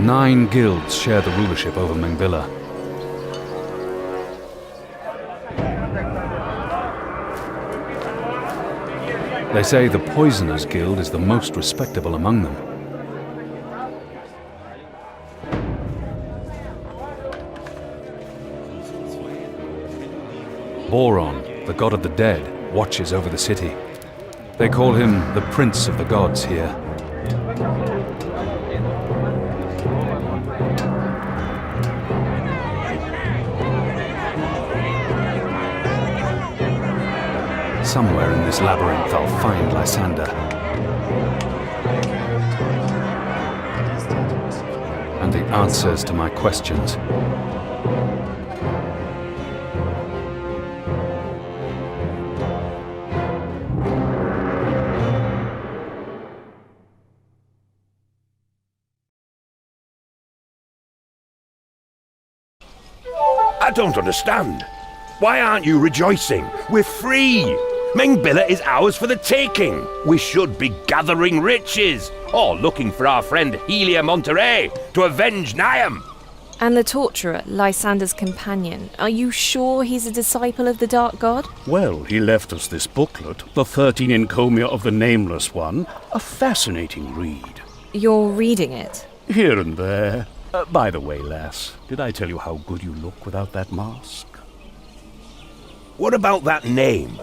9 guilds share the rulership over Mengbilla. They say the Poisoners Guild is the most respectable among them. Boron, the god of the dead, watches over the city. They call him the Prince of the Gods here. Somewhere in this labyrinth I'll find Lysander. And the answers to my questions. I don't understand. Why aren't you rejoicing? We're free! Mengbilla is ours for the taking! We should be gathering riches, or looking for our friend Helia Monterey to avenge Niam! And the torturer, Lysander's companion, are you sure he's a disciple of the Dark God? Well, he left us this booklet, The 13 Encomia of the Nameless One, a fascinating read. You're reading it? Here and there. By the way, lass, did I tell you how good you look without that mask? What about that name?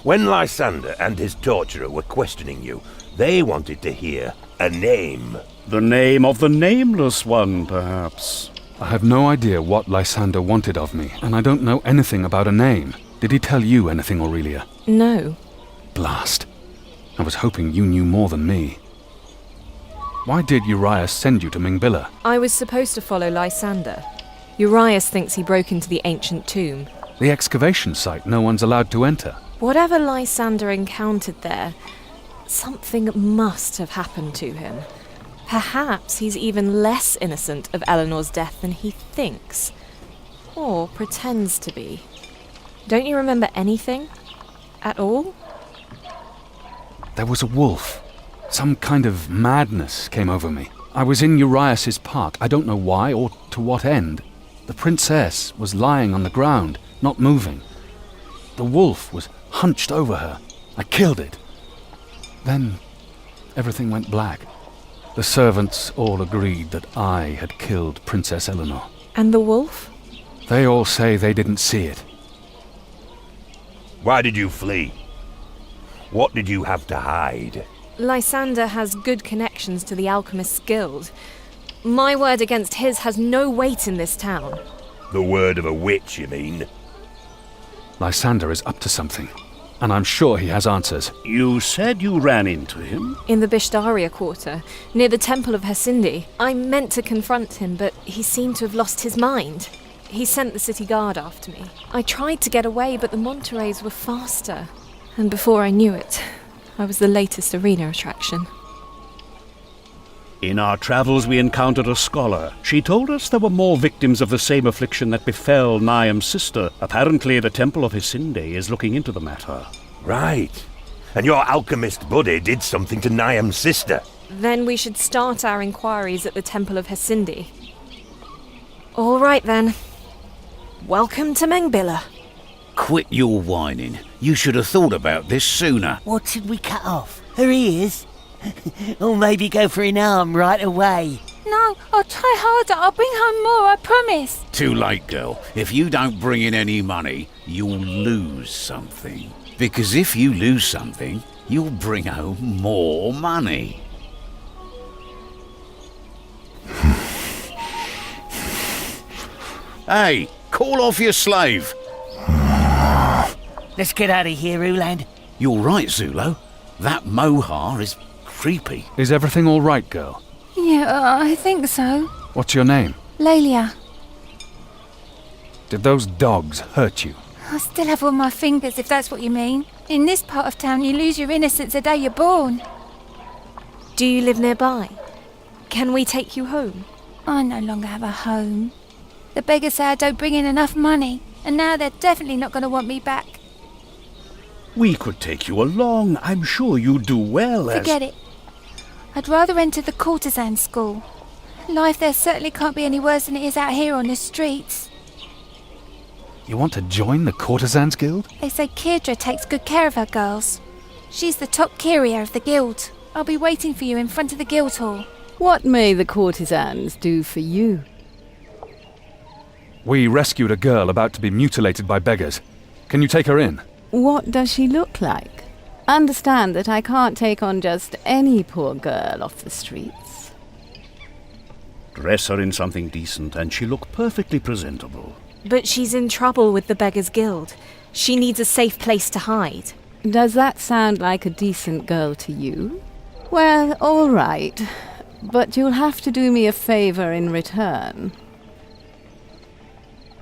When Lysander and his torturer were questioning you, they wanted to hear a name. The name of the Nameless One, perhaps. I have no idea what Lysander wanted of me, and I don't know anything about a name. Did he tell you anything, Aurelia? No. Blast. I was hoping you knew more than me. Why did Urias send you to Mengbilla? I was supposed to follow Lysander. Urias thinks he broke into the ancient tomb. The excavation site no one's allowed to enter. Whatever Lysander encountered there, something must have happened to him. Perhaps he's even less innocent of Eleanor's death than he thinks. Or pretends to be. Don't you remember anything? At all? There was a wolf. Some kind of madness came over me. I was in Urias's park. I don't know why or to what end. The princess was lying on the ground, not moving. The wolf was hunched over her. I killed it. Then everything went black. The servants all agreed that I had killed Princess Eleanor. And the wolf? They all say they didn't see it. Why did you flee? What did you have to hide? Lysander has good connections to the Alchemist's Guild. My word against his has no weight in this town. The word of a witch, you mean? Lysander is up to something, and I'm sure he has answers. You said you ran into him? In the Bishtaria quarter, near the Temple of Hasindi. I meant to confront him, but he seemed to have lost his mind. He sent the city guard after me. I tried to get away, but the Montereys were faster. And before I knew it, I was the latest arena attraction. In our travels we encountered a scholar. She told us there were more victims of the same affliction that befell Niam's sister. Apparently the Temple of Hasindi is looking into the matter. Right. And your alchemist buddy did something to Niam's sister. Then we should start our inquiries at the Temple of Hasindi. All right then. Welcome to Mengbilla. Quit your whining. You should have thought about this sooner. What should we cut off? Her ears? Or maybe go for an arm right away? No, I'll try harder. I'll bring home more, I promise. Too late, girl. If you don't bring in any money, you'll lose something. Because if you lose something, you'll bring home more money. Hey, call off your slave. Let's get out of here, Ulan. You're right, Zulo. That mohar is creepy. Is everything all right, girl? Yeah, I think so. What's your name? Lelia. Did those dogs hurt you? I still have all my fingers, if that's what you mean. In this part of town, you lose your innocence the day you're born. Do you live nearby? Can we take you home? I no longer have a home. The beggars say I don't bring in enough money, and now they're definitely not going to want me back. We could take you along. I'm sure you'd do well as... Forget it. I'd rather enter the courtesan school. Life there certainly can't be any worse than it is out here on the streets. You want to join the Courtesans Guild? They say Kidra takes good care of her girls. She's the top courier of the guild. I'll be waiting for you in front of the guild hall. What may the courtesans do for you? We rescued a girl about to be mutilated by beggars. Can you take her in? What does she look like? Understand that I can't take on just any poor girl off the streets. Dress her in something decent and she'll look perfectly presentable. But she's in trouble with the Beggars Guild. She needs a safe place to hide. Does that sound like a decent girl to you? Well, all right. But you'll have to do me a favor in return.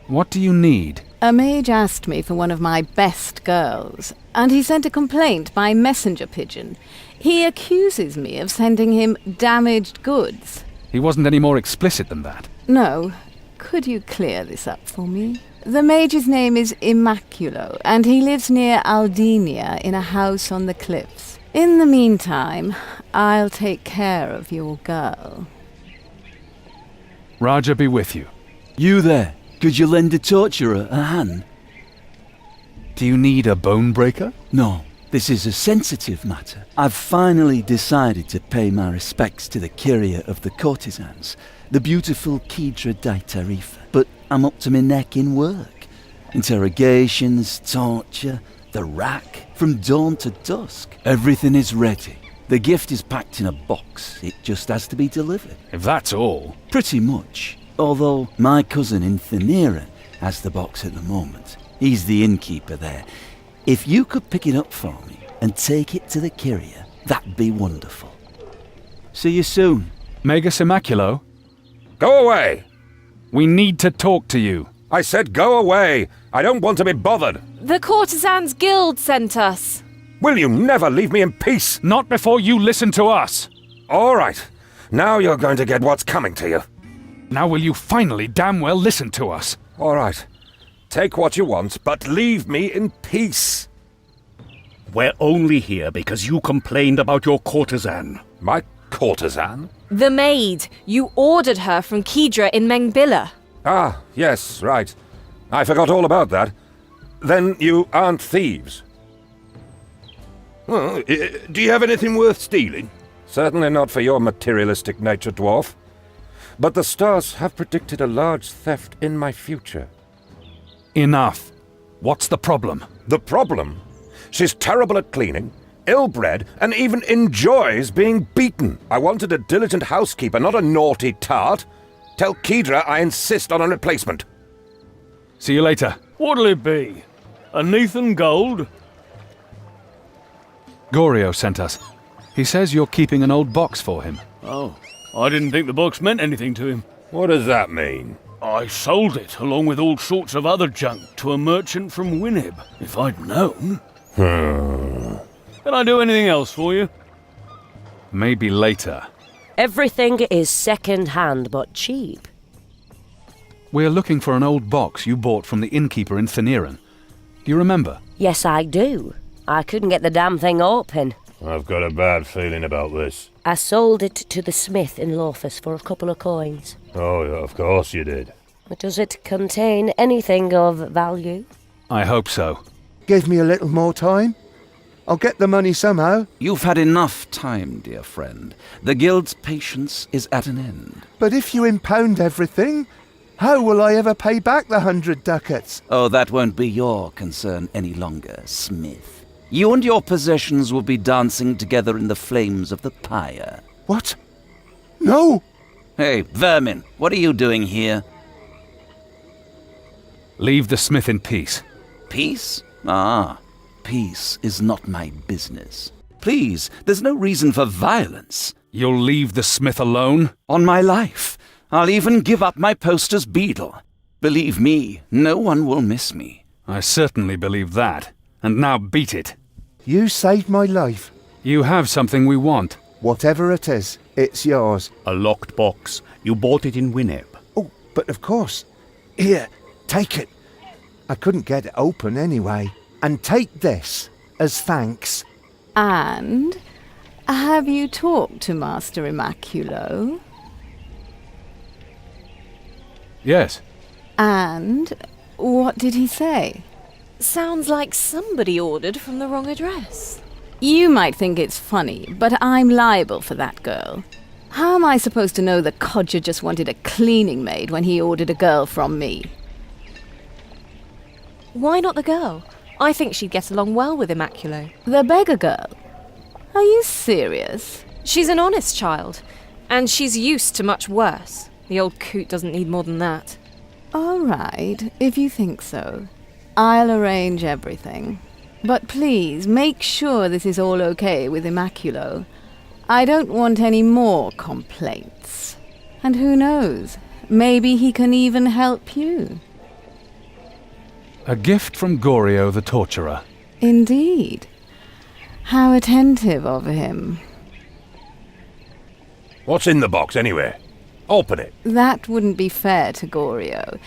What do you need? A mage asked me for one of my best girls, and he sent a complaint by messenger pigeon. He accuses me of sending him damaged goods. He wasn't any more explicit than that. No. Could you clear this up for me? The mage's name is Immaculo, and he lives near Aldenia in a house on the cliffs. In the meantime, I'll take care of your girl. Raja be with you. You there? Could you lend a torturer a hand? Do you need a bone breaker? No, this is a sensitive matter. I've finally decided to pay my respects to the courier of the courtesans, the beautiful Kidra de Tarifa. But I'm up to my neck in work. Interrogations, torture, the rack, from dawn to dusk. Everything is ready. The gift is packed in a box. It just has to be delivered. If that's all. Pretty much. Although my cousin in Theniran has the box at the moment. He's the innkeeper there. If you could pick it up for me and take it to the courier, that'd be wonderful. See you soon. Magus Immaculo, Go away! we need to talk to you. I said go away! I don't want to be bothered! The Courtesans Guild sent us. Will you never leave me in peace? Not before you listen to us. All right. Now you're going to get what's coming to you. Now will you finally damn well listen to us? All right. Take what you want, but leave me in peace. We're only here because you complained about your courtesan. My courtesan? The maid. You ordered her from Kidra in Mengbilla. Ah, yes, right. I forgot all about that. Then you aren't thieves. Well, do you have anything worth stealing? Certainly not for your materialistic nature, dwarf. But the stars have predicted a large theft in my future. Enough. What's the problem? The problem? She's terrible at cleaning, ill-bred, and even enjoys being beaten. I wanted a diligent housekeeper, not a naughty tart. Tell Kidra I insist on a replacement. See you later. What'll it be? A Nathan Gold? Gorio sent us. He says you're keeping an old box for him. Oh, I didn't think the box meant anything to him. What does that mean? I sold it, along with all sorts of other junk, to a merchant from Winnib, if I'd known. Can I do anything else for you? Maybe later. Everything is second-hand but cheap. We're looking for an old box you bought from the innkeeper in Theniran. Do you remember? Yes, I do. I couldn't get the damn thing open. I've got a bad feeling about this. I sold it to the smith in Lorphus for a couple of coins. Oh, yeah, of course you did. Does it contain anything of value? I hope so. Give me a little more time. I'll get the money somehow. You've had enough time, dear friend. The guild's patience is at an end. But if you impound everything, how will I ever pay back the 100 ducats? Oh, that won't be your concern any longer, Smith. You and your possessions will be dancing together in the flames of the pyre. What? No! Hey, vermin, what are you doing here? Leave the smith in peace. Peace? Ah, peace is not my business. Please, there's no reason for violence. You'll leave the smith alone? On my life. I'll even give up my post as beadle. Believe me, no one will miss me. I certainly believe that. And now beat it. You saved my life. You have something we want. Whatever it is, it's yours. A locked box. You bought it in Winnib. Oh, but of course. Here, take it. I couldn't get it open anyway. And take this as thanks. And have you talked to Master Immaculo? Yes. And what did he say? Sounds like somebody ordered from the wrong address. You might think it's funny, but I'm liable for that girl. How am I supposed to know the codger just wanted a cleaning maid when he ordered a girl from me? Why not the girl? I think she'd get along well with Immaculo. The beggar girl? Are you serious? She's an honest child, and she's used to much worse. The old coot doesn't need more than that. All right, if you think so. I'll arrange everything. But please, make sure this is all okay with Immaculo. I don't want any more complaints. And who knows, maybe he can even help you. A gift from Gorio the Torturer. Indeed. How attentive of him. What's in the box, anyway? Open it. That wouldn't be fair to Gorio.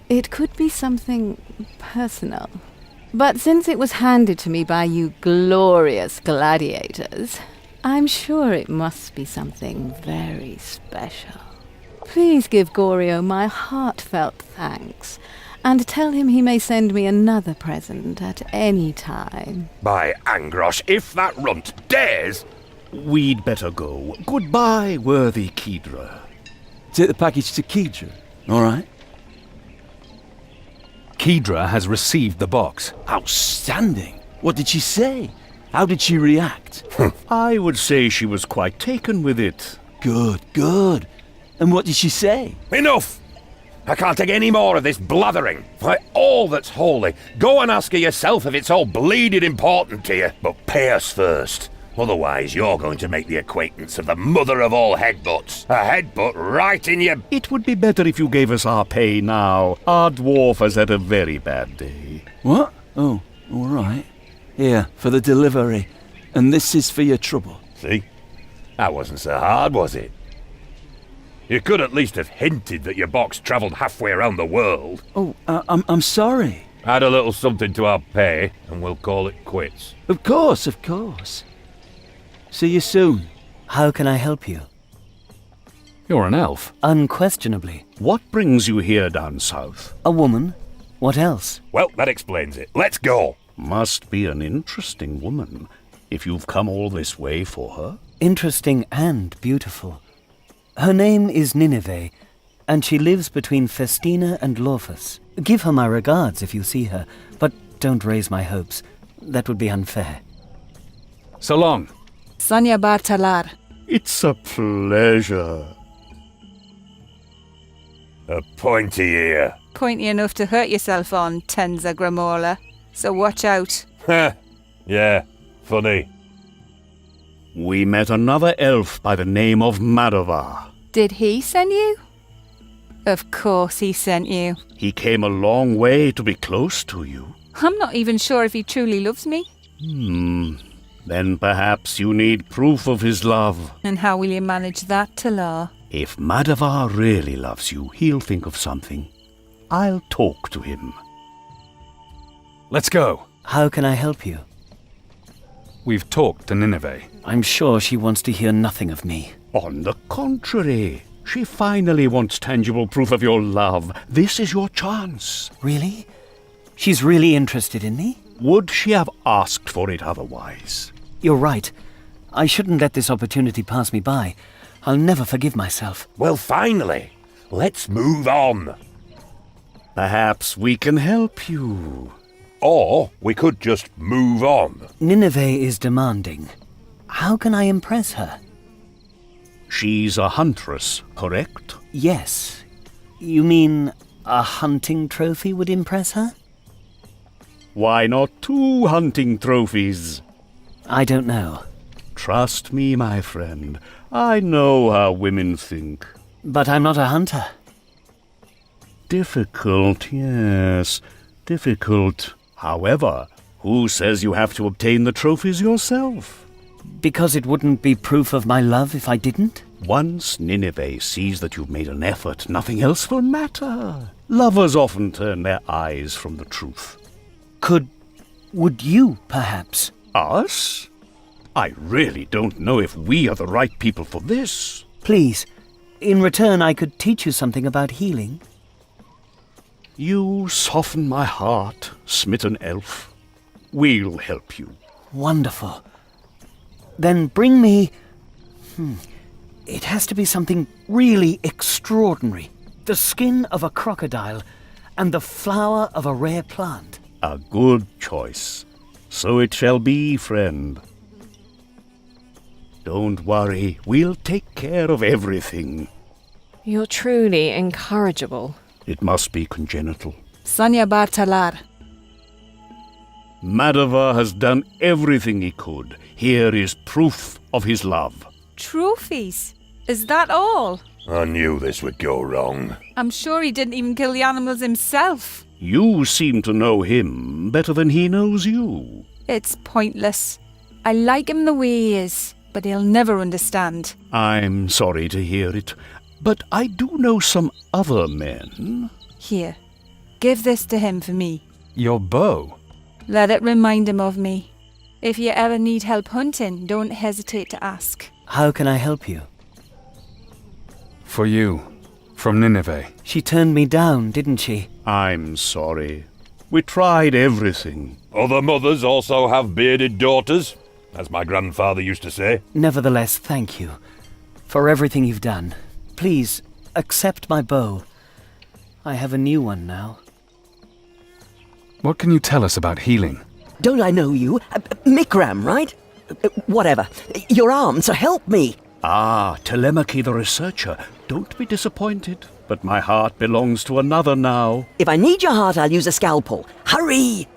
It could be something personal. But since it was handed to me by you glorious gladiators, I'm sure it must be something very special. Please give Gorio my heartfelt thanks, and tell him he may send me another present at any time. By Angros, if that runt dares... We'd better go. Goodbye, worthy Kedra. Take the package to Kedra, all right? Kedra has received the box. Outstanding. What did she say? How did she react? I would say she was quite taken with it. Good, good. And what did she say? Enough! I can't take any more of this blathering. For all that's holy, go and ask her yourself if it's all bleeded important to you. But pay us first. Otherwise, you're going to make the acquaintance of the mother of all headbutts. A headbutt right in your... It would be better if you gave us our pay now. Our dwarf has had a very bad day. What? Oh, all right. Here, for the delivery. And this is for your trouble. See? That wasn't so hard, was it? You could at least have hinted that your box travelled halfway around the world. Oh, I'm sorry. Add a little something to our pay, and we'll call it quits. Of course, of course. See you soon. How can I help you? You're an elf. Unquestionably. What brings you here down south? A woman. What else? Well, that explains it. Let's go. Must be an interesting woman, if you've come all this way for her. Interesting and beautiful. Her name is Nineveh, and she lives between Festina and Lorphus. Give her my regards if you see her, but don't raise my hopes. That would be unfair. So long. Sonia Bartalar. It's a pleasure. A pointy ear. Pointy enough to hurt yourself on, Tenza Gramola. So watch out. Yeah, funny. We met another elf by the name of Madavar. Did he send you? Of course he sent you. He came a long way to be close to you. I'm not even sure if he truly loves me. Then perhaps you need proof of his love. And how will you manage that, Talar? If Madavar really loves you, he'll think of something. I'll talk to him. Let's go. How can I help you? We've talked to Nineveh. I'm sure she wants to hear nothing of me. On the contrary, she finally wants tangible proof of your love. This is your chance. Really? She's really interested in me? Would she have asked for it otherwise? You're right. I shouldn't let this opportunity pass me by. I'll never forgive myself. Well, finally. Let's move on. Perhaps we can help you. Or we could just move on. Nineveh is demanding. How can I impress her? She's a huntress, correct? Yes. You mean a hunting trophy would impress her? Why not 2 hunting trophies? I don't know. Trust me, my friend. I know how women think. But I'm not a hunter. Difficult, yes. Difficult. However, who says you have to obtain the trophies yourself? Because it wouldn't be proof of my love if I didn't? Once Nineveh sees that you've made an effort, nothing else will matter. Lovers often turn their eyes from the truth. Would you, perhaps? Us? I really don't know if we are the right people for this. Please, in return I could teach you something about healing. You soften my heart, smitten elf. We'll help you. Wonderful. Then bring me... It has to be something really extraordinary. The skin of a crocodile and the flower of a rare plant. A good choice. So it shall be, friend. Don't worry, we'll take care of everything. You're truly incorrigible. It must be congenital. Sonia Bartalar. Madova has done everything he could. Here is proof of his love. Trophies? Is that all? I knew this would go wrong. I'm sure he didn't even kill the animals himself. You seem to know him better than he knows you. It's pointless. I like him the way he is, but he'll never understand. I'm sorry to hear it, but I do know some other men. Here, give this to him for me. Your bow? Let it remind him of me. If you ever need help hunting, don't hesitate to ask. How can I help you? For you. From Nineveh. She turned me down, didn't she? I'm sorry. We tried everything. Other mothers also have bearded daughters, as my grandfather used to say. Nevertheless, thank you for everything you've done. Please, accept my bow. I have a new one now. What can you tell us about healing? Don't I know you? Mikram, right? Whatever. Your arm, so help me. Ah, Telemachy the researcher. Don't be disappointed, but my heart belongs to another now. If I need your heart, I'll use a scalpel. Hurry!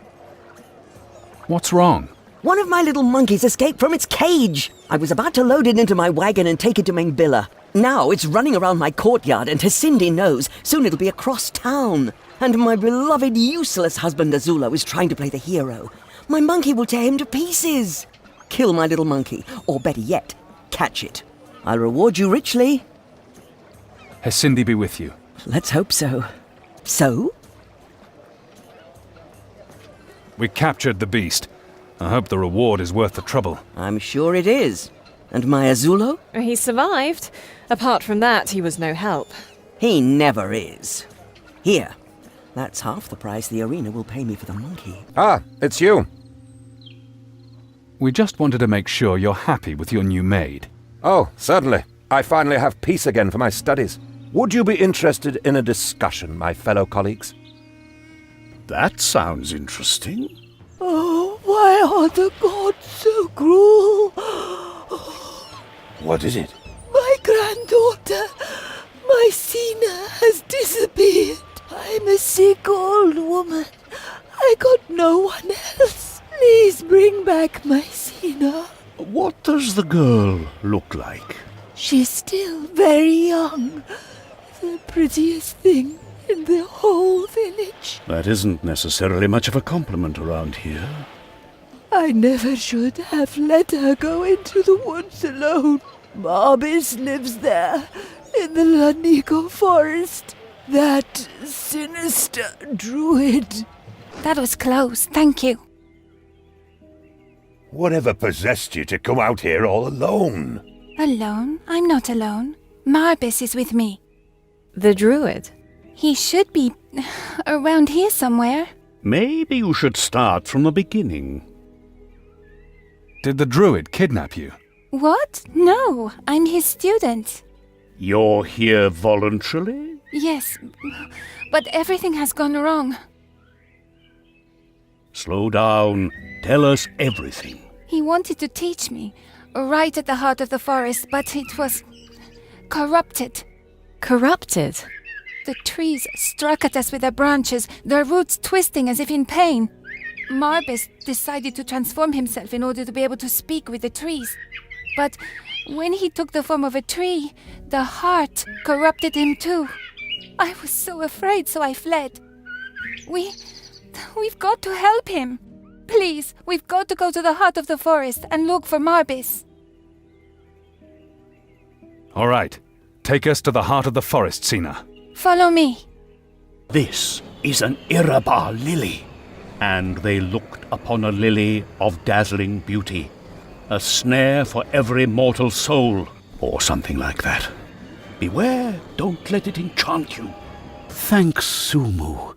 What's wrong? One of my little monkeys escaped from its cage. I was about to load it into my wagon and take it to Mengbilla. Now it's running around my courtyard, and Cindy knows soon it'll be across town. And my beloved useless husband Azulo is trying to play the hero. My monkey will tear him to pieces. Kill my little monkey, or better yet, catch it. I'll reward you richly. Cindy be with you. Let's hope so. So? We captured the beast. I hope the reward is worth the trouble. I'm sure it is. And my Azulo? He survived. Apart from that, he was no help. He never is. Here. That's half the price the arena will pay me for the monkey. Ah, it's you. We just wanted to make sure you're happy with your new maid. Oh, certainly. I finally have peace again for my studies. Would you be interested in a discussion, my fellow colleagues? That sounds interesting. Oh, why are the gods so cruel? What is it? My granddaughter, Mycena, has disappeared. I'm a sick old woman. I got no one else. Please bring back Mycena. What does the girl look like? She's still very young. The prettiest thing in the whole village. That isn't necessarily much of a compliment around here. I never should have let her go into the woods alone. Marbis lives there, in the Lanico forest. That sinister druid. That was close, thank you. Whatever possessed you to come out here all alone? Alone? I'm not alone. Marbis is with me. The druid? He should be around here somewhere. Maybe you should start from the beginning. Did the druid kidnap you? What? No, I'm his student. You're here voluntarily? Yes, but everything has gone wrong. Slow down. Tell us everything. He wanted to teach me, right at the heart of the forest, but it was corrupted. Corrupted? The trees struck at us with their branches, their roots twisting as if in pain. Marbis decided to transform himself in order to be able to speak with the trees. But when he took the form of a tree, the heart corrupted him too. I was so afraid, so I fled. We've got to help him. Please, we've got to go to the heart of the forest and look for Marbis. All right. Take us to the heart of the forest, Sina. Follow me. This is an Iraba lily. And they looked upon a lily of dazzling beauty. A snare for every mortal soul, or something like that. Beware, don't let it enchant you. Thanks, Sumu.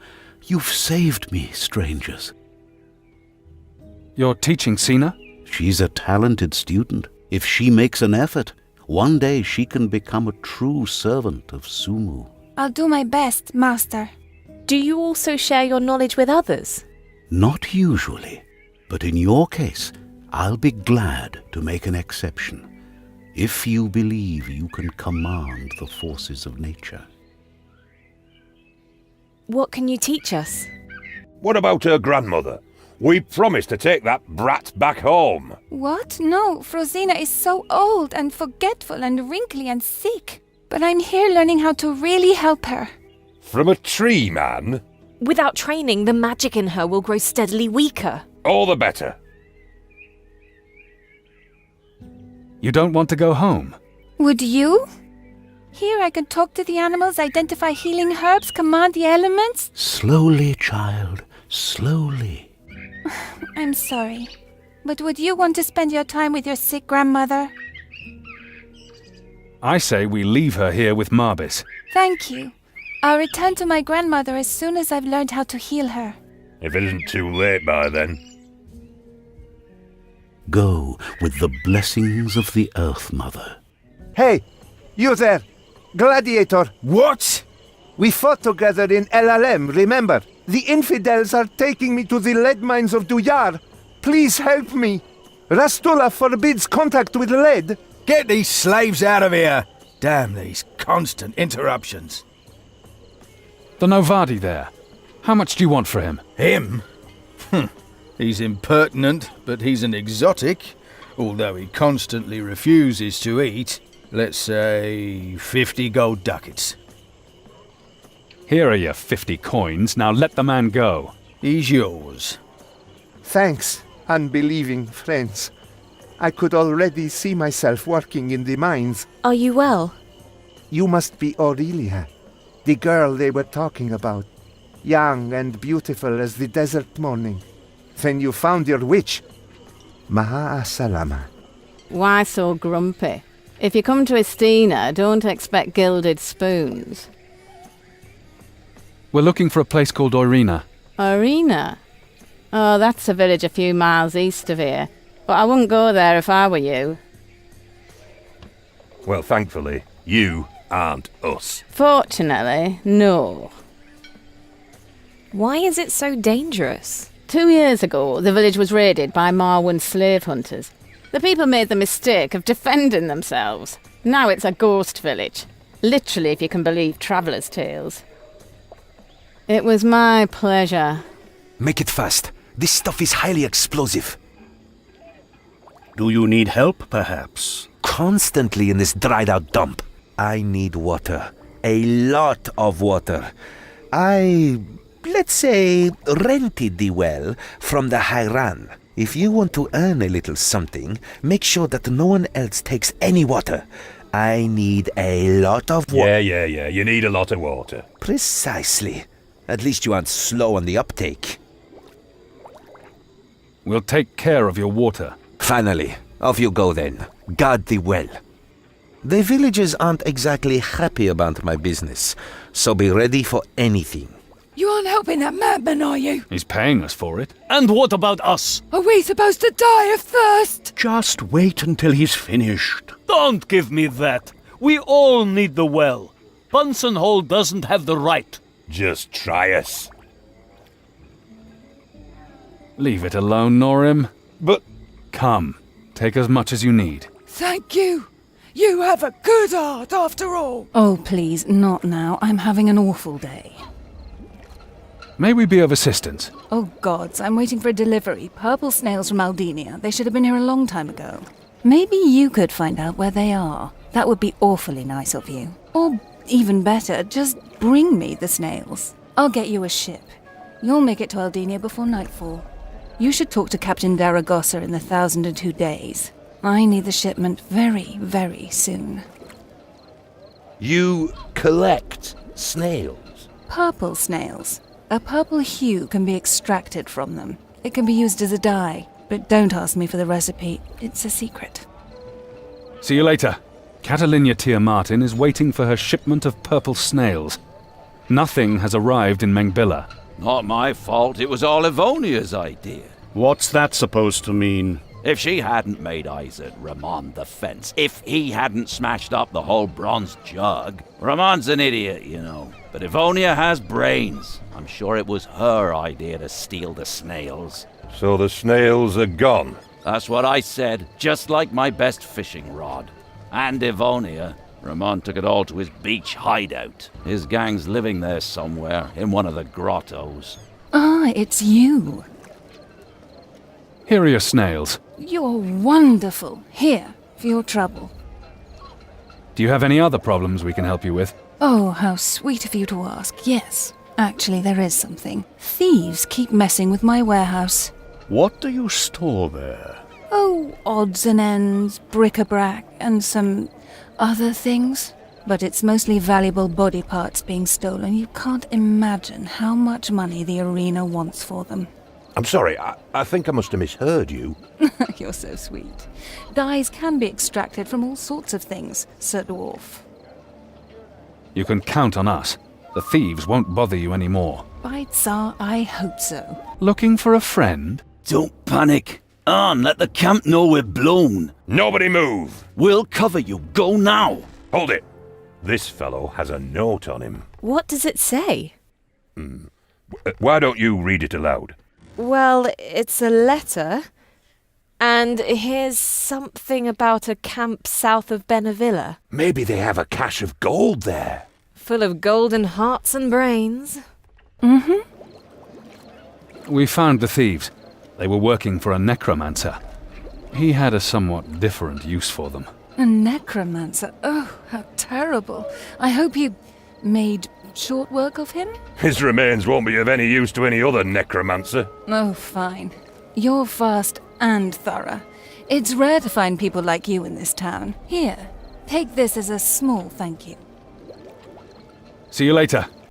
You've saved me, strangers. You're teaching Sina? She's a talented student. If she makes an effort, one day she can become a true servant of Sumu. I'll do my best, Master. Do you also share your knowledge with others? Not usually, but in your case, I'll be glad to make an exception, if you believe you can command the forces of nature. What can you teach us? What about her grandmother? We promised to take that brat back home. What? No, Frosina is so old and forgetful and wrinkly and sick. But I'm here learning how to really help her. From a tree, man? Without training, the magic in her will grow steadily weaker. All the better. You don't want to go home? Would you? Here I can talk to the animals, identify healing herbs, command the elements. Slowly, child, slowly. I'm sorry, but would you want to spend your time with your sick grandmother? I say we leave her here with Marbis. Thank you. I'll return to my grandmother as soon as I've learned how to heal her. If it isn't too late by then. Go with the blessings of the Earth Mother. Hey, you there! Gladiator! What? We fought together in LLM, remember? The infidels are taking me to the lead mines of Duyar. Please help me. Rastula forbids contact with lead. Get these slaves out of here! Damn these constant interruptions. The Novadi there. How much do you want for him? Him? He's impertinent, but he's an exotic, although he constantly refuses to eat. Let's say 50 gold ducats. Here are your 50 coins. Now let the man go. He's yours. Thanks, unbelieving friends. I could already see myself working in the mines. Are you well? You must be Aurelia, the girl they were talking about. Young and beautiful as the desert morning. Then you found your witch. Ma'a salama. Why so grumpy? If you come to Estina, don't expect gilded spoons. We're looking for a place called Oirina. Oirina? Oh, that's a village a few miles east of here. But I wouldn't go there if I were you. Well, thankfully, you aren't us. Fortunately, no. Why is it so dangerous? 2 years ago, the village was raided by Marwan slave hunters. The people made the mistake of defending themselves. Now it's a ghost village. Literally, if you can believe travellers' tales. It was my pleasure. Make it fast. This stuff is highly explosive. Do you need help, perhaps? Constantly in this dried-out dump. I need water. A lot of water. Let's say, rented the well from the Hayran. If you want to earn a little something, make sure that no one else takes any water. I need a lot of water. Yeah. You need a lot of water. Precisely. At least you aren't slow on the uptake. We'll take care of your water. Finally, off you go then. Guard the well. The villagers aren't exactly happy about my business, so be ready for anything. You aren't helping that madman, are you? He's paying us for it. And what about us? Are we supposed to die of thirst? Just wait until he's finished. Don't give me that. We all need the well. Bunsen Hole doesn't have the right. Just try us. Leave it alone, Norim. But... Come, take as much as you need. Thank you. You have a good heart, after all. Oh, please, not now. I'm having an awful day. May we be of assistance? Oh, gods, I'm waiting for a delivery. Purple snails from Aldenia. They should have been here a long time ago. Maybe you could find out where they are. That would be awfully nice of you. Or, even better, just bring me the snails. I'll get you a ship. You'll make it to Aldenia before nightfall. You should talk to Captain Daragossa in the 1002 Days. I need the shipment very, very soon. You collect snails? Purple snails. A purple hue can be extracted from them. It can be used as a dye, but don't ask me for the recipe. It's a secret. See you later. Catalina Tia Martin is waiting for her shipment of purple snails. Nothing has arrived in Mengbilla. Not my fault, it was all Livonia's idea. What's that supposed to mean? If she hadn't made eyes at Ramon the fence, if he hadn't smashed up the whole bronze jug, Ramon's an idiot, you know. But Livonia has brains. I'm sure it was her idea to steal the snails. So the snails are gone? That's what I said, just like my best fishing rod. And Livonia. Ramon took it all to his beach hideout. His gang's living there somewhere, in one of the grottos. Ah, it's you. Here are your snails. You're wonderful. Here, for your trouble. Do you have any other problems we can help you with? Oh, how sweet of you to ask. Yes, actually there is something. Thieves keep messing with my warehouse. What do you store there? Oh, odds and ends, bric-a-brac, and some other things. But it's mostly valuable body parts being stolen. You can't imagine how much money the arena wants for them. I'm sorry, I think I must have misheard you. You're so sweet. Dyes can be extracted from all sorts of things, Sir Dwarf. You can count on us. The thieves won't bother you anymore. By Tsar, I hope so. Looking for a friend? Don't panic. On, let the camp know we're blown. Nobody move! We'll cover you. Go now. Hold it. This fellow has a note on him. What does it say? Why don't you read it aloud? Well, it's a letter. And here's something about a camp south of Benavilla. Maybe they have a cache of gold there. Full of golden hearts and brains. Mm-hmm. We found the thieves. They were working for a necromancer. He had a somewhat different use for them. A necromancer? Oh, how terrible. I hope you made short work of him? His remains won't be of any use to any other necromancer. Oh, fine. You're fast and thorough. It's rare to find people like you in this town. Here, take this as a small thank you. See you later.